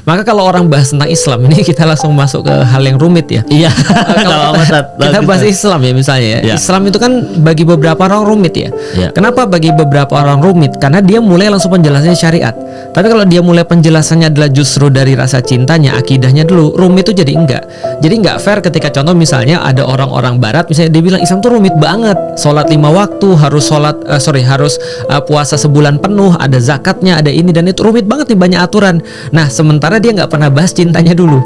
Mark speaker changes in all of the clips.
Speaker 1: Maka kalau orang bahas tentang Islam ini kita langsung masuk ke hal yang rumit ya.
Speaker 2: Iya.
Speaker 1: Kalau kita bahas Islam ya misalnya ya.
Speaker 2: Ya.
Speaker 1: Islam itu kan bagi beberapa orang rumit ya.
Speaker 2: Ya.
Speaker 1: Kenapa bagi beberapa orang rumit? Karena dia mulai langsung penjelasannya syariat. Tapi kalau dia mulai penjelasannya adalah justru dari rasa cintanya, akidahnya dulu, rumit itu jadi enggak. Jadi enggak fair ketika contoh misalnya ada orang-orang barat misalnya dia bilang Islam tuh rumit banget. Sholat 5 waktu, harus puasa sebulan penuh, ada zakatnya, ada ini dan itu, rumit banget nih, banyak aturan. Nah, sementara dia nggak pernah bahas cintanya dulu.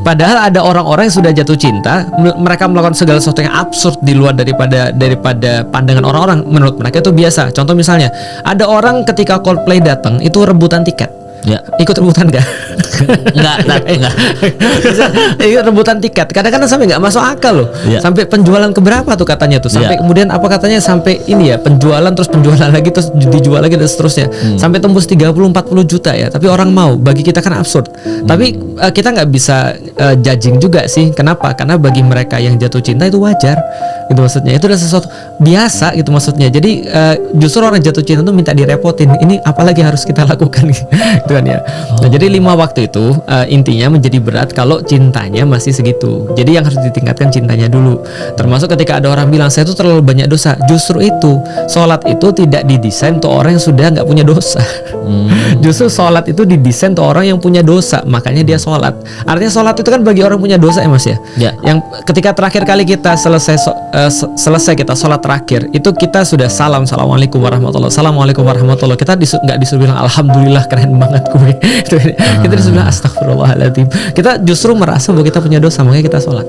Speaker 1: Padahal ada orang-orang yang sudah jatuh cinta, mereka melakukan segala sesuatu yang absurd di luar daripada pandangan orang-orang. Menurut mereka itu biasa. Contoh misalnya, ada orang ketika Coldplay datang itu rebutan tiket.
Speaker 2: Ya.
Speaker 1: Ikut rebutan gak?
Speaker 2: Enggak.
Speaker 1: Ikut rebutan tiket. Kadang-kadang sampai nggak masuk akal loh.
Speaker 2: Ya.
Speaker 1: Sampai penjualan keberapa tuh katanya tuh. Sampai
Speaker 2: Ya.
Speaker 1: kemudian apa katanya sampai ini ya, penjualan terus penjualan lagi terus dijual lagi dan seterusnya. Sampai tembus 30-40 juta ya. Tapi orang mau. Bagi kita kan absurd. Tapi kita nggak bisa judging juga sih. Kenapa? Karena bagi mereka yang jatuh cinta itu wajar. Itu maksudnya. Itu udah sesuatu biasa gitu maksudnya. Jadi justru orang jatuh cinta tuh minta direpotin. Ini apalagi harus kita lakukan gitu kan ya. Nah, jadi 5 waktu itu intinya menjadi berat kalau cintanya masih segitu. Jadi yang harus ditingkatkan cintanya dulu. Termasuk ketika ada orang bilang saya itu terlalu banyak dosa. Justru itu, sholat itu tidak didesain untuk orang yang sudah nggak punya dosa. Justru sholat itu didesain untuk orang yang punya dosa. Makanya dia sholat. Artinya sholat itu kan bagi orang punya dosa ya mas ya.
Speaker 2: Ya.
Speaker 1: Yang ketika terakhir kali kita selesai kita sholat terakhir itu kita sudah assalamualaikum warahmatullahi wabarakatuh. Assalamualaikum warahmatullahi wabarakatuh. Kita nggak disuruh bilang alhamdulillah keren banget gue. Kita disuruh bilang astagfirullahaladzim. Kita justru merasa bahwa kita punya dosa, makanya kita sholat.